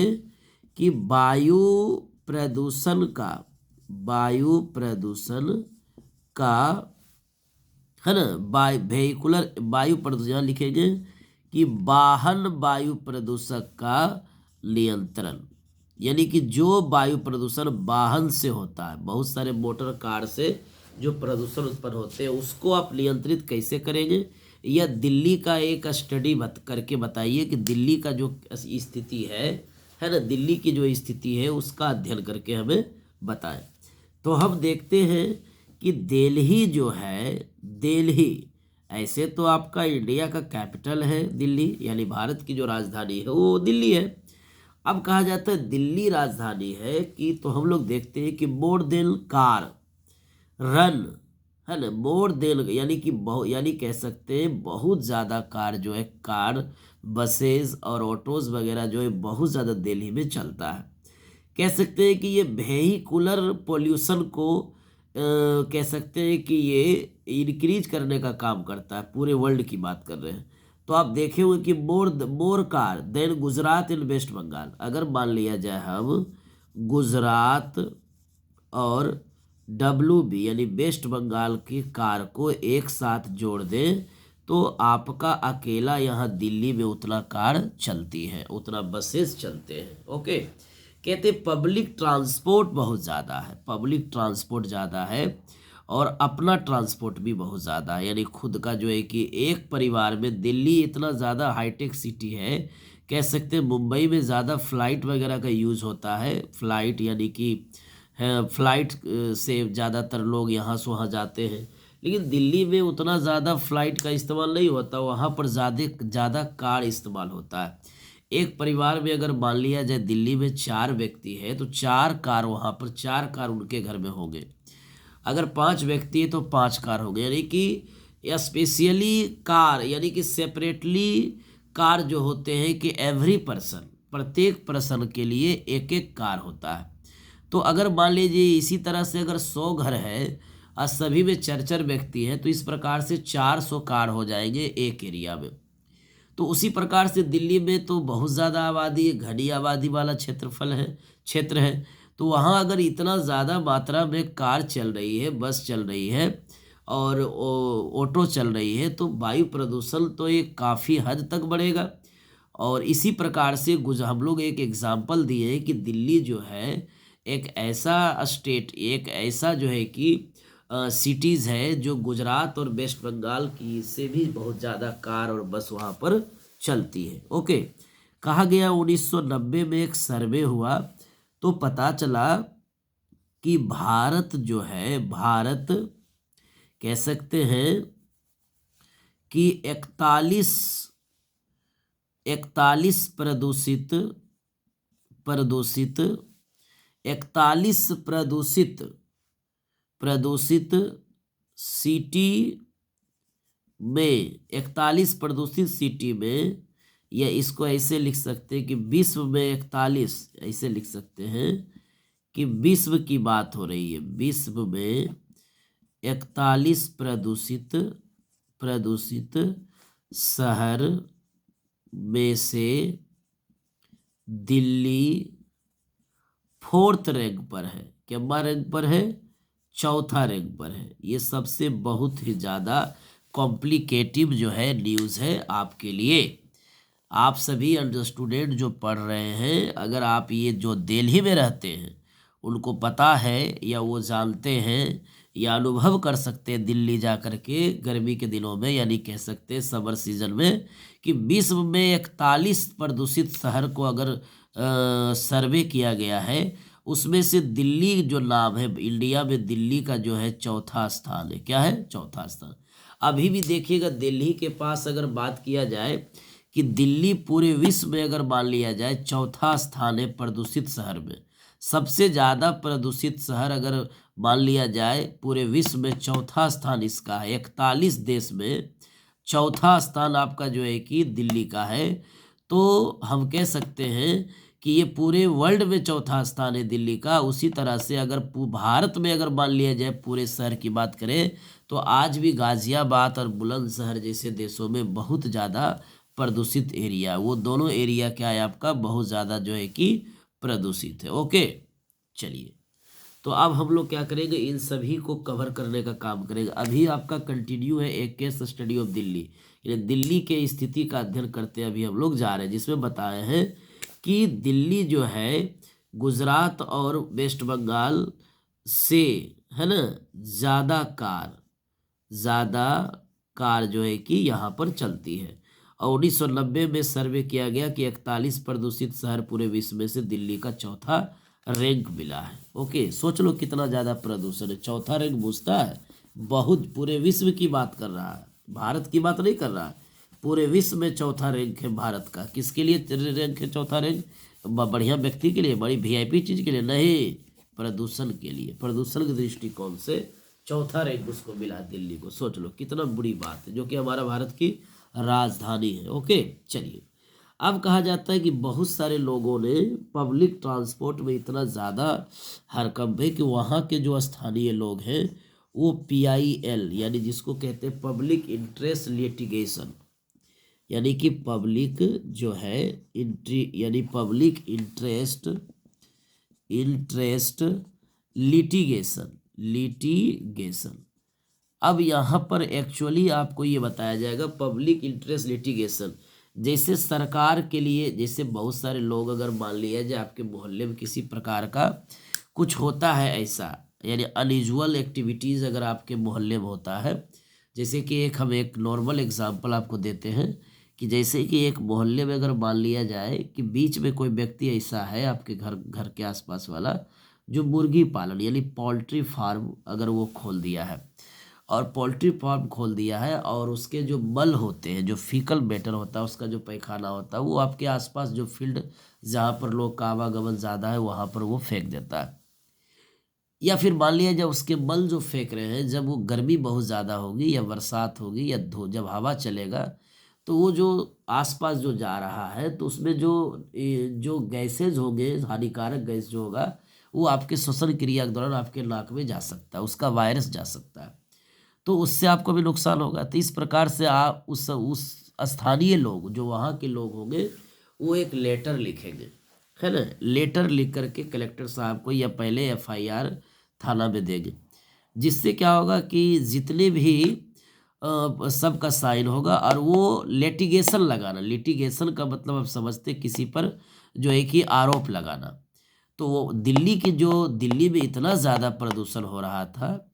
कि वायु प्रदूषण का, वायु प्रदूषण का, है ना, वेहिकुलर वायु प्रदूषण लिखेंगे कि वाहन वायु प्रदूषक का नियंत्रण, यानी कि जो वायु प्रदूषण वाहन से होता है, बहुत सारे मोटर कार से जो प्रदूषण उत्पन्न होते हैं उसको आप नियंत्रित कैसे करेंगे, या दिल्ली का एक स्टडी करके बताइए कि दिल्ली का जो स्थिति है ना, दिल्ली की जो स्थिति है उसका अध्ययन करके हमें बताएं। तो हम देखते हैं कि दिल्ली जो है, दिल्ली ऐसे तो आपका इंडिया का कैपिटल है दिल्ली, यानी भारत की जो राजधानी है वो दिल्ली है। अब कहा जाता है दिल्ली राजधानी है कि, तो हम लोग देखते हैं कि मोर देन कार रन, है ना, मोर देन यानी कि यानी कह सकते हैं बहुत ज़्यादा कार जो है, कार बसेस और ऑटोज़ वगैरह जो है बहुत ज़्यादा दिल्ली में चलता है। कह सकते हैं कि ये वेहिकुलर पोल्यूशन को कह सकते हैं कि ये इंक्रीज करने का काम करता है, पूरे वर्ल्ड की बात कर रहे हैं। तो आप देखे हुए कि मोर कार देन गुजरात इन वेस्ट बंगाल, अगर मान लिया जाए हम गुजरात और WB यानी वेस्ट बंगाल की कार को एक साथ जोड़ दें तो आपका अकेला यहाँ दिल्ली में उतना कार चलती है, उतना बसेस चलते हैं। ओके, कहते पब्लिक ट्रांसपोर्ट बहुत ज़्यादा है, पब्लिक ट्रांसपोर्ट ज़्यादा है और अपना ट्रांसपोर्ट भी बहुत ज़्यादा है, यानी खुद का जो है कि एक परिवार में, दिल्ली इतना ज़्यादा हाईटेक सिटी है, कह सकते हैं मुंबई में ज़्यादा फ्लाइट वगैरह का यूज़ होता है, फ्लाइट यानी कि फ्लाइट से ज़्यादातर लोग यहाँ से वहाँ जाते हैं, लेकिन दिल्ली में उतना ज़्यादा फ्लाइट का इस्तेमाल नहीं होता, वहाँ पर ज़्यादा कार इस्तेमाल होता है। एक परिवार में अगर मान लिया जाए दिल्ली में 4 व्यक्ति है तो 4 कार वहाँ पर, 4 कार उनके घर में होंगे। अगर 5 व्यक्ति है तो 5 कार होंगे, यानी कि स्पेशली कार यानी कि सेपरेटली कार जो होते हैं कि एवरी पर्सन, प्रत्येक पर्सन के लिए एक एक कार होता है। तो अगर मान लीजिए इसी तरह से अगर 100 घर है और सभी में 4 व्यक्ति हैं, तो इस प्रकार से 400 कार हो जाएंगे एक एरिया में। तो उसी प्रकार से दिल्ली में तो बहुत ज़्यादा आबादी है, घनी आबादी वाला क्षेत्र है। तो वहाँ अगर इतना ज़्यादा मात्रा में कार चल रही है, बस चल रही है और ऑटो चल रही है, तो वायु प्रदूषण तो ये काफ़ी हद तक बढ़ेगा। और इसी प्रकार से हम लोग एक एग्जाम्पल दिए हैं कि दिल्ली जो है एक ऐसा स्टेट, एक ऐसा जो है कि सिटीज़ है जो गुजरात और वेस्ट बंगाल की से भी बहुत ज़्यादा कार और बस वहाँ पर चलती है। ओके, कहा गया 1990 में एक सर्वे हुआ तो पता चला कि भारत जो है, भारत कह सकते हैं कि 41 प्रदूषित सिटी में, 41 प्रदूषित सिटी में, या इसको ऐसे लिख सकते हैं कि विश्व में 41, ऐसे लिख सकते हैं कि विश्व की बात हो रही है, विश्व में 41 प्रदूषित शहर में से दिल्ली 4th रैंक पर है। क्या रैंक पर है? 4था रैंक पर है। ये सबसे बहुत ही ज़्यादा कॉम्प्लिकेटिव जो है न्यूज़ है आपके लिए। आप सभी अंडर स्टूडेंट जो पढ़ रहे हैं, अगर आप ये जो दिल्ली में रहते हैं उनको पता है या वो जानते हैं या अनुभव कर सकते हैं दिल्ली जा कर के गर्मी के दिनों में, यानी कह सकते हैं समर सीजन में, कि विश्व में 41 प्रदूषित शहर को अगर सर्वे किया गया है, उसमें से दिल्ली जो नाम है, इंडिया में दिल्ली का जो है 4था स्थान है। क्या है? 4था स्थान। अभी भी देखिएगा दिल्ली के पास अगर बात किया जाए कि दिल्ली पूरे विश्व में अगर मान लिया जाए 4था स्थान है प्रदूषित शहर में। सबसे ज़्यादा प्रदूषित शहर अगर मान लिया जाए पूरे विश्व में, 4था स्थान इसका है। 41 देश में 4था स्थान आपका जो है कि दिल्ली का है। तो हम कह सकते हैं कि ये पूरे वर्ल्ड में 4था स्थान है दिल्ली का। उसी तरह से अगर भारत में अगर मान लिया जाए पूरे शहर की बात करें, तो आज भी गाजियाबाद और बुलंदशहर जैसे देशों में बहुत ज़्यादा प्रदूषित एरिया, वो दोनों एरिया क्या है आपका, बहुत ज़्यादा जो है कि प्रदूषित है। ओके, चलिए, तो अब हम लोग क्या करेंगे, इन सभी को कवर करने का काम करेंगे। अभी आपका कंटिन्यू है एक केस स्टडी ऑफ दिल्ली, यानी दिल्ली के स्थिति का अध्ययन करते अभी हम लोग जा रहे हैं, जिसमें बताए हैं कि दिल्ली जो है गुजरात और वेस्ट बंगाल से, है ना, ज़्यादा कार जो है कि यहाँ पर चलती है। और 1990 में सर्वे किया गया कि 41 प्रदूषित शहर पूरे विश्व में से दिल्ली का 4था रैंक मिला है। ओके, सोच लो कितना ज़्यादा प्रदूषण है। 4था रैंक पूछता है, बहुत पूरे विश्व की बात कर रहा है, भारत की बात नहीं कर रहा है। पूरे विश्व में 4था रैंक है भारत का। किसके लिए रैंक है 4था रैंक? बढ़िया व्यक्ति के लिए, बड़ी वीआईपी चीज़ के लिए नहीं, प्रदूषण के लिए। प्रदूषण के दृष्टिकोण से 4था रैंक उसको मिला दिल्ली को। सोच लो कितना बुरी बात है, जो कि हमारा भारत की राजधानी है। ओके, चलिए, अब कहा जाता है कि बहुत सारे लोगों ने पब्लिक ट्रांसपोर्ट में इतना ज़्यादा हरकंप है कि वहाँ के जो स्थानीय लोग हैं वो PIL, यानी जिसको कहते हैं पब्लिक इंटरेस्ट लिटिगेशन, यानी कि पब्लिक जो है यानी पब्लिक इंटरेस्ट लिटिगेशन। अब यहाँ पर एक्चुअली आपको ये बताया जाएगा पब्लिक इंटरेस्ट लिटिगेशन, जैसे सरकार के लिए, जैसे बहुत सारे लोग अगर मान लिया जाए आपके मोहल्ले में किसी प्रकार का कुछ होता है ऐसा, यानी अनयूजुअल एक्टिविटीज़ अगर आपके मोहल्ले में होता है, जैसे कि हम एक नॉर्मल एग्जांपल आपको देते हैं कि जैसे कि एक मोहल्ले में अगर मान लिया जाए कि बीच में कोई व्यक्ति ऐसा है आपके घर के आसपास वाला, जो मुर्गी पालन यानी पोल्ट्री फार्म अगर वो खोल दिया है, और पोल्ट्री फार्म खोल दिया है, और उसके जो मल होते हैं, जो फीकल मैटर होता है, उसका जो पैखाना होता है, वो आपके आसपास जो फील्ड जहाँ पर लोग का आवागमन ज़्यादा है वहाँ पर वो फेंक देता है। या फिर मान लिया जब उसके मल जो फेंक रहे हैं, जब वो गर्मी बहुत ज़्यादा होगी या बरसात होगी या जब हवा चलेगा, तो वो जो आसपास जो जा रहा है तो उसमें जो गैसेज होंगे, हानिकारक गैस जो होगा वो आपके श्वसन क्रिया के दौरान आपके नाक में जा सकता है, उसका वायरस जा सकता है, तो उससे आपको भी नुकसान होगा। तो इस प्रकार से आप उस स्थानीय लोग जो वहाँ के लोग होंगे वो एक लेटर लिखेंगे, है ना। लेटर लिख करके कलेक्टर साहब को या पहले एफआईआर थाना में देंगे, जिससे क्या होगा कि जितने भी सबका साइन होगा और वो लिटिगेशन लगाना। लिटिगेशन का मतलब आप समझते, किसी पर जो है कि आरोप लगाना। तो वो दिल्ली में इतना ज़्यादा प्रदूषण हो रहा था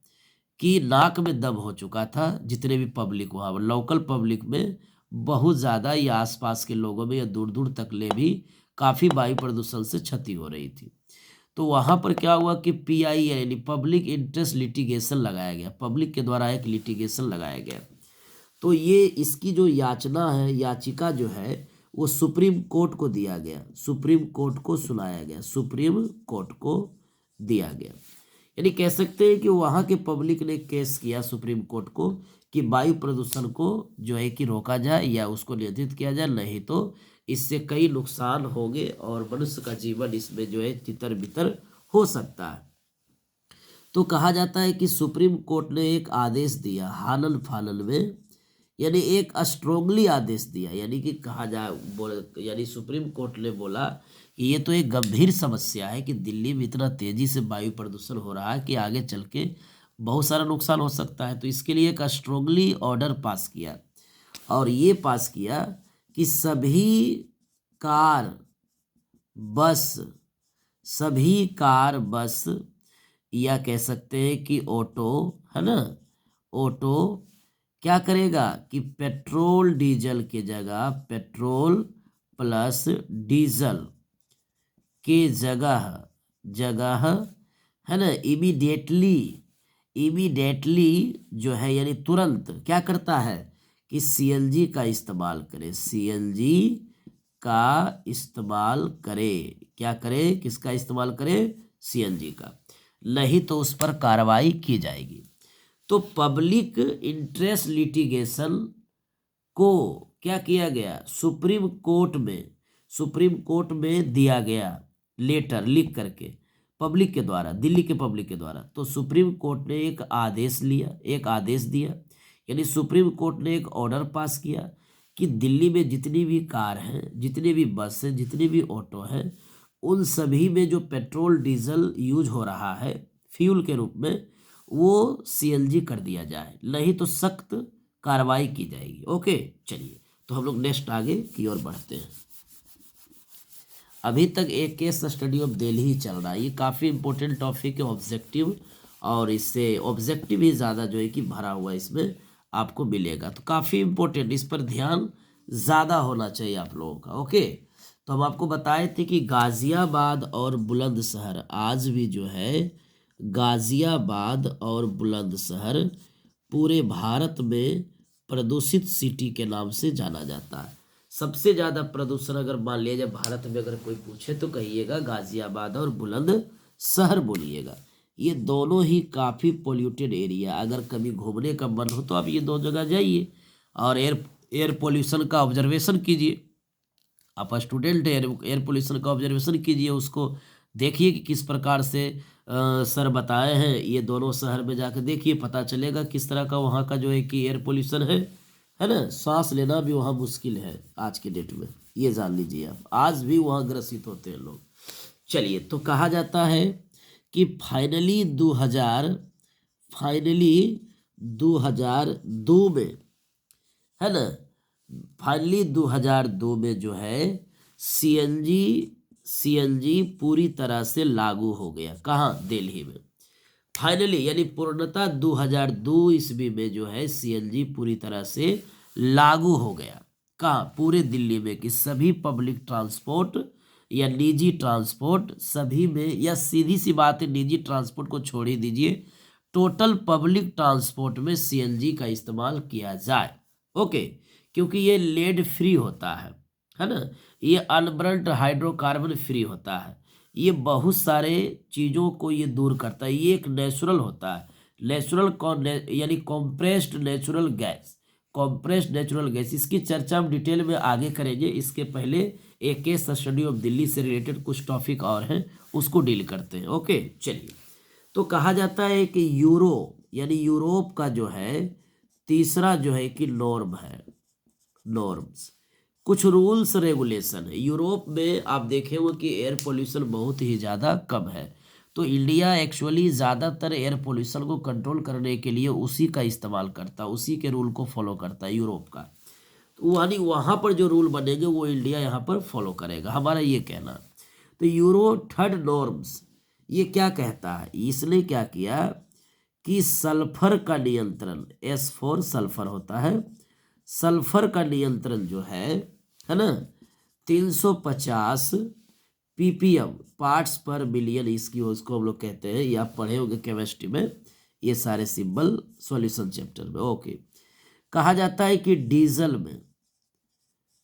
कि नाक में दम हो चुका था। जितने भी पब्लिक वहाँ लोकल पब्लिक में बहुत ज़्यादा, या आसपास के लोगों में या दूर दूर तक ले भी काफ़ी वायु प्रदूषण से क्षति हो रही थी। तो वहाँ पर क्या हुआ कि पीआई यानी पब्लिक इंटरेस्ट लिटिगेशन लगाया गया, पब्लिक के द्वारा एक लिटिगेशन लगाया गया। तो ये इसकी जो याचना है, याचिका जो है वो सुप्रीम कोर्ट को दिया गया, सुप्रीम कोर्ट को सुनाया गया, सुप्रीम कोर्ट को दिया गया। यानी कह सकते हैं कि वहाँ के पब्लिक ने केस किया सुप्रीम कोर्ट को कि वायु प्रदूषण को जो है कि रोका जाए या उसको नियंत्रित किया जाए, नहीं तो इससे कई नुकसान होंगे और मनुष्य का जीवन इसमें जो है तितर बितर हो सकता है। तो कहा जाता है कि सुप्रीम कोर्ट ने एक आदेश दिया हानन फानन में, यानी एक स्ट्रोंगली आदेश दिया, यानी कि कहा जाए यानी सुप्रीम कोर्ट ने बोला कि ये तो एक गंभीर समस्या है कि दिल्ली में इतना तेजी से वायु प्रदूषण हो रहा है कि आगे चल के बहुत सारा नुकसान हो सकता है। तो इसके लिए एक स्ट्रोंगली ऑर्डर पास किया, और ये पास किया कि सभी कार बस या कह सकते हैं कि ऑटो, है ना, ऑटो क्या करेगा कि पेट्रोल डीजल के जगह, पेट्रोल प्लस डीजल के जगह है ना, इमीडिएटली जो है यानी तुरंत क्या करता है कि सीएनजी का इस्तेमाल करे, सीएनजी का इस्तेमाल करे। क्या करे, किसका इस्तेमाल करे, सीएनजी का, नहीं तो उस पर कार्रवाई की जाएगी। तो पब्लिक इंटरेस्ट लिटिगेशन को क्या किया गया, सुप्रीम कोर्ट में दिया गया लेटर लिख करके पब्लिक के द्वारा, दिल्ली के पब्लिक के द्वारा। तो सुप्रीम कोर्ट ने एक आदेश दिया, यानी सुप्रीम कोर्ट ने एक ऑर्डर पास किया कि दिल्ली में जितनी भी कार हैं, जितने भी बस हैं, जितने भी ऑटो हैं, उन सभी में जो पेट्रोल डीजल यूज हो रहा है फ्यूल के रूप में, वो सीएनजी कर दिया जाए, नहीं तो सख्त कार्रवाई की जाएगी। ओके, चलिए तो हम लोग नेक्स्ट आगे की ओर बढ़ते हैं। अभी तक एक केस स्टडी ऑफ दिल्ली ही चल रहा है, ये काफ़ी इंपॉर्टेंट टॉपिक है, ऑब्जेक्टिव, और इससे ऑब्जेक्टिव ही ज़्यादा जो है कि भरा हुआ इसमें आपको मिलेगा, तो काफ़ी इंपॉर्टेंट, इस पर ध्यान ज़्यादा होना चाहिए आप लोगों का। ओके, तो हम आपको बताए थे कि गाज़ियाबाद और बुलंदशहर आज भी जो है, गाज़ियाबाद और बुलंदशहर पूरे भारत में प्रदूषित सिटी के नाम से जाना जाता है। सबसे ज़्यादा प्रदूषण अगर मान लिया जाए भारत में, अगर कोई पूछे तो कहिएगा गाज़ियाबाद और बुलंदशहर बोलिएगा। ये दोनों ही काफ़ी पोल्यूटेड एरिया, अगर कभी घूमने का मन हो तो आप ये दो जगह जाइए और एयर पोल्यूशन का ऑब्जर्वेशन कीजिए। आप स्टूडेंट एयर पोल्यूशन का ऑब्जर्वेशन कीजिए, उसको देखिए कि किस प्रकार से सर बताए हैं, ये दोनों शहर में जाकर देखिए, पता चलेगा किस तरह का वहाँ का जो है कि एयर पोल्यूशन है ना। सांस लेना भी वहाँ मुश्किल है आज के डेट में, ये जान लीजिए आप, आज भी वहाँ ग्रसित होते हैं लोग। चलिए, तो कहा जाता है कि फाइनली 2002 में, है ना, फाइनली 2002 में जो है सीएनजी पूरी तरह से लागू हो गया। कहाँ, दिल्ली में फाइनली, यानी पूर्णतः 2002 ईस्वी में जो है सीएनजी पूरी तरह से लागू हो गया। कहाँ, पूरे दिल्ली में, कि सभी पब्लिक ट्रांसपोर्ट या निजी ट्रांसपोर्ट सभी में, या सीधी सी बात है निजी ट्रांसपोर्ट को छोड़ ही दीजिए, टोटल पब्लिक ट्रांसपोर्ट में सीएनजी का इस्तेमाल किया जाए। ओके, क्योंकि ये लेड फ्री होता है ना, ये अनबर्न्ड हाइड्रोकार्बन फ्री होता है, ये बहुत सारे चीज़ों को ये दूर करता है, ये एक नेचुरल होता है, नेचुरल यानी compressed natural gas, compressed natural gas, इसकी चर्चा हम डिटेल में आगे करेंगे। इसके पहले एक केस स्टडी ऑफ दिल्ली से रिलेटेड कुछ टॉपिक और हैं, उसको डील करते हैं। ओके, चलिए। तो कहा जाता है कि यानी यूरोप का जो है तीसरा जो है कि नॉर्म है, नॉर्म्स, कुछ रूल्स रेगुलेशन है। यूरोप में आप देखे हो कि एयर पोल्यूशन बहुत ही ज़्यादा कम है, तो इंडिया एक्चुअली ज़्यादातर एयर पोल्यूशन को कंट्रोल करने के लिए उसी का इस्तेमाल करता है, उसी के रूल को फॉलो करता है यूरोप का। तो यानी वहाँ पर जो रूल बनेंगे वो इंडिया यहाँ पर फॉलो करेगा, हमारा ये कहना। तो यूरो थर्ड नॉर्म्स ये क्या कहता है, इसने क्या किया कि सल्फर का नियंत्रण, S4 सल्फर होता है, सल्फर का नियंत्रण जो है ना 350 ppm पार्ट्स पर मिलियन, इसकी उसको हम लोग कहते हैं, या पढ़े होंगे केमिस्ट्री में ये सारे सिंबल सॉल्यूशन चैप्टर में। ओके, कहा जाता है कि डीजल में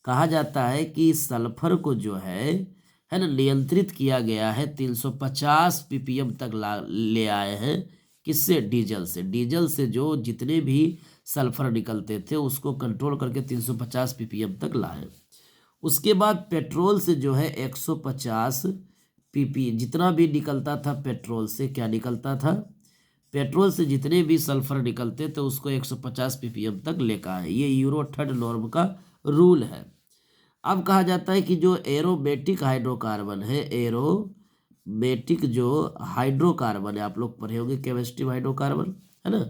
कहा जाता है कि सल्फर को जो है ना नियंत्रित किया गया है, 350 ppm तक ले आए हैं। किससे? डीजल से। डीजल से जो जितने भी सल्फर निकलते थे उसको कंट्रोल करके 350 ppm तक लाए। उसके बाद पेट्रोल से जो है 150 pp जितना भी निकलता था पेट्रोल से, क्या निकलता था, पेट्रोल से जितने भी सल्फर निकलते थे उसको 150 ppm तक लेकर आए। ये यूरो थर्ड नॉर्म का रूल है। अब कहा जाता है कि जो एरोमेटिक हाइड्रोकार्बन है, एरोमेटिक जो हाइड्रोकार्बन है, आप लोग पढ़े होंगे केमिस्ट्री में हाइड्रोकार्बन, है ना,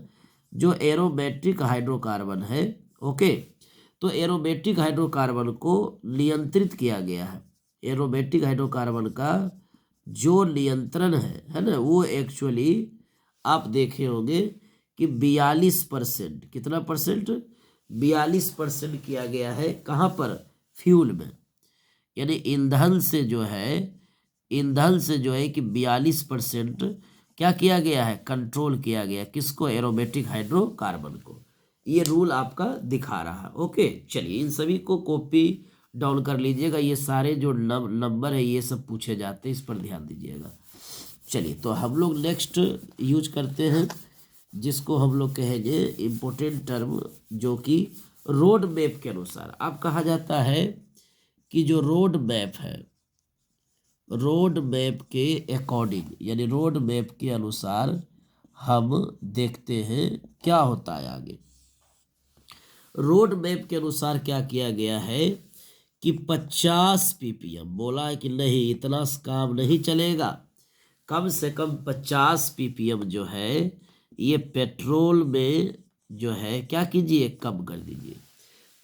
जो एरोमेटिक हाइड्रोकार्बन है, ओके, तो एरोमेटिक हाइड्रोकार्बन को नियंत्रित किया गया है। एरोमेटिक हाइड्रोकार्बन का जो नियंत्रण है ना, वो एक्चुअली आप देखे होंगे कि 42%, कितना परसेंट, 42% किया गया है। कहाँ पर? फ्यूल में, यानी ईंधन से जो है कि 42% क्या किया गया है, कंट्रोल किया गया। किसको? एरोमेटिक हाइड्रोकार्बन को। ये रूल आपका दिखा रहा है। ओके, चलिए, इन सभी को कॉपी डाउन कर लीजिएगा। ये सारे जो नंबर है ये सब पूछे जाते हैं, इस पर ध्यान दीजिएगा। चलिए, तो हम लोग नेक्स्ट यूज करते हैं जिसको हम लोग कहेंगे इम्पोर्टेंट टर्म, जो कि रोड मैप के अनुसार। अब कहा जाता है कि जो रोड मैप है, रोड मैप के अकॉर्डिंग, यानी रोड मैप के अनुसार हम देखते हैं क्या होता है आगे। रोड मैप के अनुसार क्या किया गया है कि 50 ppm बोला है कि नहीं, इतना काम नहीं चलेगा, कम से कम 50 ppm जो है ये पेट्रोल में जो है क्या कीजिए, कम कर दीजिए।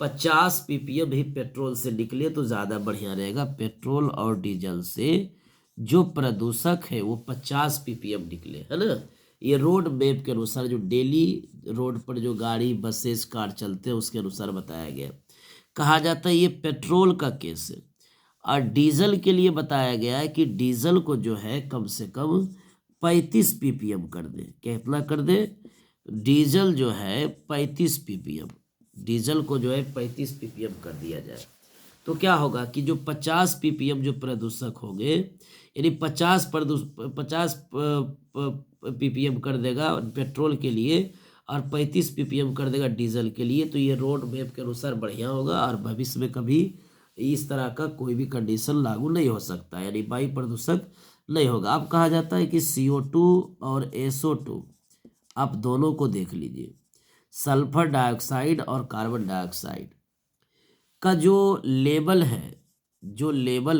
50 ppm ही पेट्रोल से निकले तो ज़्यादा बढ़िया रहेगा। पेट्रोल और डीजल से जो प्रदूषक है वो 50 ppm निकले, है ना। ये रोड मैप के अनुसार, जो डेली रोड पर जो गाड़ी बसेस कार चलते हैं उसके अनुसार बताया गया। कहा जाता है ये पेट्रोल का केस है। और डीजल के लिए बताया गया है कि डीजल को जो है कम से कम 35 ppm कर दे। कितना कर दे? डीजल जो है 35 ppm, डीजल को जो है 35 ppm कर दिया जाए तो क्या होगा कि जो 50 ppm जो प्रदूषक होंगे, यानी 50 ppm कर देगा पेट्रोल के लिए और 35 ppm कर देगा डीजल के लिए, तो ये रोड मैप के अनुसार बढ़िया होगा और भविष्य में कभी इस तरह का कोई भी कंडीशन लागू नहीं हो सकता, यानी वायु प्रदूषक नहीं होगा। अब कहा जाता है कि CO2 और SO2 आप दोनों को देख लीजिए। सल्फर डाइऑक्साइड और कार्बन डाइऑक्साइड का जो लेवल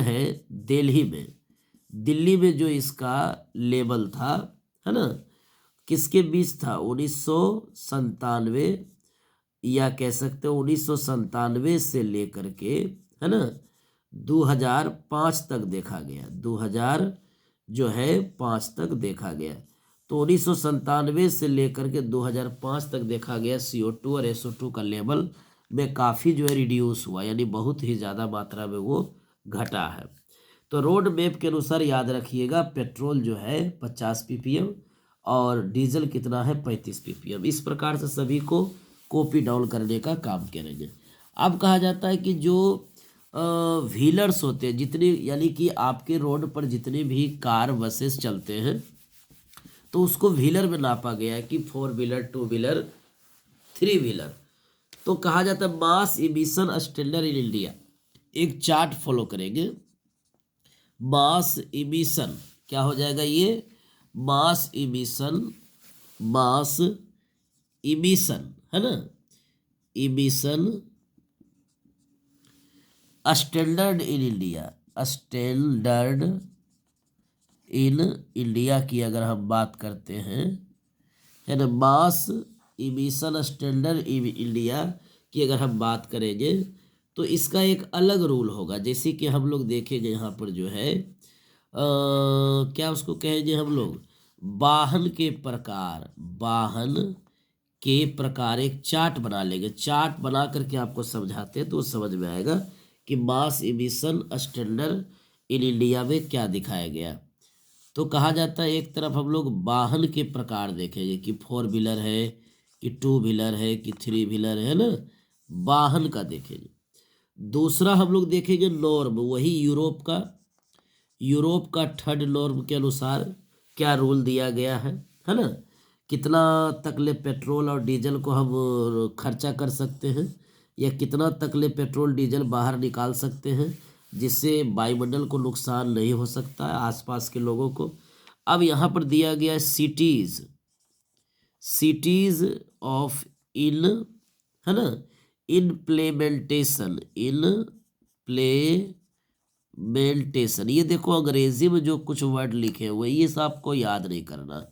है दिल्ली में जो इसका लेवल था, है ना, किसके बीच था? 1997, या कह सकते हो 1997 से लेकर के, है ना, 2005 तक देखा गया। 2000 जो है 5 तक देखा गया। तो 1997 से लेकर के 2005 तक देखा गया CO2 और SO2 का लेवल में काफ़ी जो है रिड्यूस हुआ, यानी बहुत ही ज़्यादा मात्रा में वो घटा है। तो रोड मैप के अनुसार याद रखिएगा, पेट्रोल जो है 50 ppm और डीजल कितना है? 35 ppm। इस प्रकार से सभी को कॉपी डाउन करने का काम करेंगे। अब कहा जाता है कि जो व्हीलर्स होते हैं, जितने, यानी कि आपके रोड पर जितने भी कार बसेस चलते हैं तो उसको व्हीलर में नापा गया है कि 4 व्हीलर, 2 व्हीलर, 3 व्हीलर। तो कहा जाता है मास इमिशन स्टैंडर्ड इन इंडिया। एक चार्ट फॉलो करेंगे, मास इमिशन क्या हो जाएगा ये, मास इमिशन, मास इमिशन है ना, emission standard in India, standard in India की अगर हम बात करते हैं, है ना, मास इमिशन स्टैंडर्ड इन इंडिया की अगर हम बात करेंगे तो इसका एक अलग रूल होगा। जैसे कि हम लोग देखेंगे यहाँ पर जो है क्या उसको कहेंगे हम लोग, वाहन के प्रकार, वाहन के प्रकार एक चार्ट बना लेंगे। चार्ट बना करके आपको समझाते हैं तो समझ में आएगा कि मास इमिशन स्टैंडर्ड इन इंडिया में क्या दिखाया गया। तो कहा जाता है एक तरफ हम लोग वाहन के प्रकार देखेंगे कि 4 व्हीलर है कि 2 व्हीलर है कि 3 व्हीलर है ना, वाहन का देखेंगे। दूसरा हम लोग देखेंगे नॉर्म, वही यूरोप का थर्ड नॉर्म के अनुसार क्या रूल दिया गया है ना, कितना तकले पेट्रोल और डीजल को हम खर्चा कर सकते हैं, या कितना तकले पेट्रोल डीजल बाहर निकाल सकते हैं जिससे वायुमंडल को नुकसान नहीं हो सकता है, आसपास के लोगों को। अब यहाँ पर दिया गया है सिटीज ऑफ इन, है ना, इम्प्लीमेंटेशन, इम्प्लीमेंटेशन। ये देखो अंग्रेजी में जो कुछ वर्ड लिखे हुए ये सब आपको याद नहीं करना।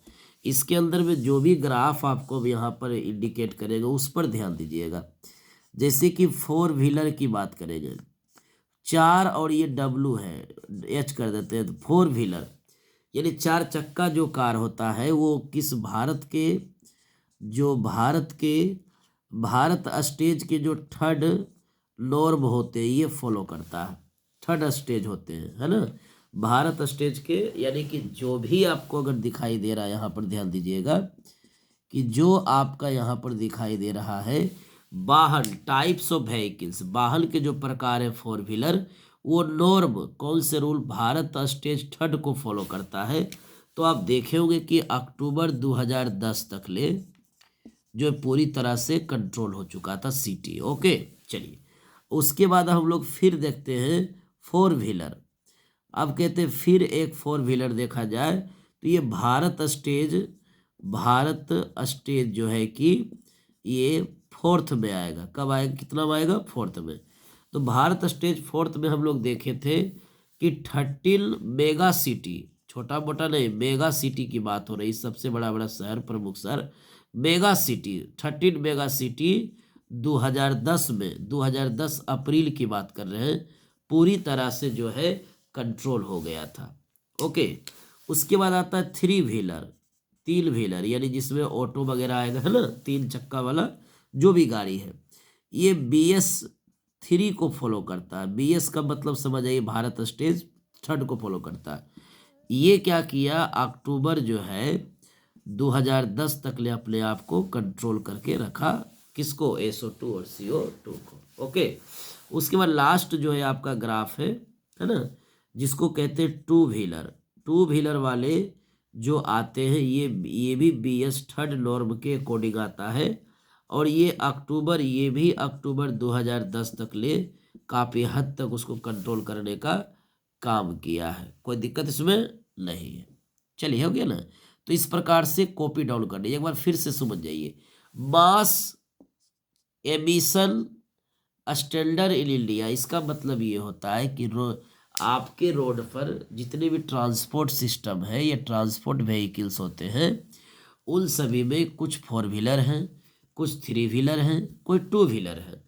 इसके अंदर में जो भी ग्राफ आपको यहाँ पर इंडिकेट करेगा उस पर ध्यान दीजिएगा। जैसे कि 4 व्हीलर की बात करेंगे, 4 और ये W है, H कर देते हैं, तो 4 व्हीलर यानी 4 चक्का जो कार होता है वो किस भारत स्टेज के जो थर्ड नॉर्म होते हैं ये फॉलो करता है, थर्ड स्टेज होते हैं, है ना, भारत स्टेज के। यानी कि जो भी आपको अगर दिखाई दे रहा है यहाँ पर ध्यान दीजिएगा कि जो आपका यहाँ पर दिखाई दे रहा है वाहन, टाइप्स ऑफ व्हीकल्स, वाहन के जो प्रकार है 4 व्हीलर, वो नॉर्म कौन से रूल, भारत स्टेज थर्ड को फॉलो करता है। तो आप देखे होंगे कि अक्टूबर 2010 तक ले जो पूरी तरह से कंट्रोल हो चुका था सिटी। ओके चलिए, उसके बाद हम लोग फिर देखते हैं 4 व्हीलर। अब कहते हैं फिर एक 4 व्हीलर देखा जाए तो ये भारत स्टेज जो है कि ये 4th में आएगा। कब आएगा, कितना में आएगा, 4th में। तो भारत स्टेज 4th में हम लोग देखे थे कि 13 मेगा सिटी, छोटा मोटा नहीं, मेगा सिटी की बात हो रही, सबसे बड़ा बड़ा शहर, प्रमुख शहर, मेगा सिटी, 13 मेगा सिटी 2010 में, 2010 अप्रैल की बात कर रहे हैं, पूरी तरह से जो है कंट्रोल हो गया था। ओके, उसके बाद आता है 3 व्हीलर, 3 व्हीलर यानी जिसमें ऑटो वगैरह आएगा, है ना, 3 चक्का वाला जो भी गाड़ी है, ये BS3 को फॉलो करता है। BS का मतलब समझ आइए, भारत स्टेज थर्ड को फॉलो करता है। ये क्या किया, अक्टूबर जो है 2010 तक ले अपने आप को कंट्रोल करके रखा, किसको, SO2 और CO2 को। ओके, उसके बाद लास्ट जो है आपका ग्राफ है ना, जिसको कहते हैं 2 व्हीलर। 2 व्हीलर वाले जो आते हैं ये भी BS थर्ड नॉर्म के अकॉर्डिंग आता है, और ये भी अक्टूबर 2010 तक ले काफ़ी हद तक उसको कंट्रोल करने का काम किया है। कोई दिक्कत इसमें नहीं है। चलिए, हो गया ना। तो इस प्रकार से कॉपी डाउन करनी, एक बार फिर से समझ जाइए, मास एमिशन स्टैंडर्ड इन इंडिया, इसका मतलब ये होता है कि आपके रोड पर जितने भी ट्रांसपोर्ट सिस्टम है या ट्रांसपोर्ट व्हीकल्स होते हैं उन सभी में कुछ 4 व्हीलर हैं, कुछ 3 व्हीलर हैं, कोई 2 व्हीलर है।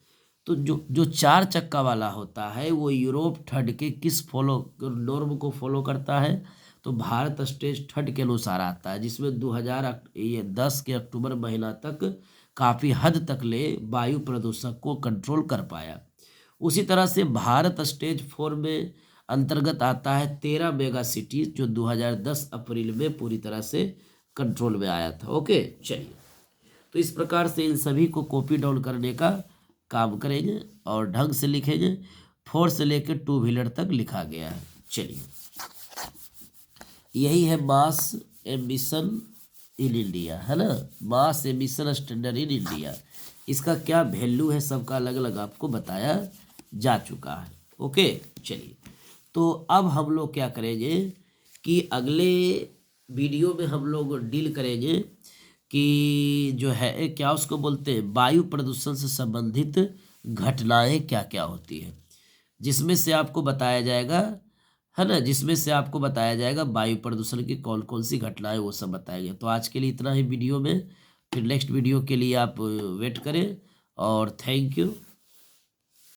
तो जो 4 चक्का वाला होता है वो यूरोप थर्ड के किस नॉर्म को फॉलो करता है, तो भारत स्टेज थर्ड के अनुसार आता है, जिसमें 2010 के अक्टूबर महीना तक काफ़ी हद तक ले वायु प्रदूषण को कंट्रोल कर पाया। उसी तरह से भारत स्टेज 4 में अंतर्गत आता है 13 मेगा सिटी, जो 2010 अप्रैल में पूरी तरह से कंट्रोल में आया था। ओके चलिए, तो इस प्रकार से इन सभी को कॉपी डाउन करने का काम करेंगे और ढंग से लिखेंगे। 4 से लेकर 2 व्हीलर तक लिखा गया है। चलिए, यही है मास एमिशन इन इंडिया, है ना, मास एमिशन स्टैंडर्ड इन इंडिया। इसका क्या वैल्यू है सबका अलग अलग आपको बताया जा चुका है। ओके, चलिए तो अब हम लोग क्या करेंगे कि अगले वीडियो में हम लोग डील करेंगे कि जो है क्या उसको बोलते हैं, वायु प्रदूषण से संबंधित घटनाएं क्या क्या होती है, जिसमें से आपको बताया जाएगा, है ना, जिसमें से आपको बताया जाएगा वायु प्रदूषण की कौन कौन सी घटनाएं, वो सब बताएंगे। तो आज के लिए इतना ही वीडियो में, फिर नेक्स्ट वीडियो के लिए आप वेट करें और थैंक यू।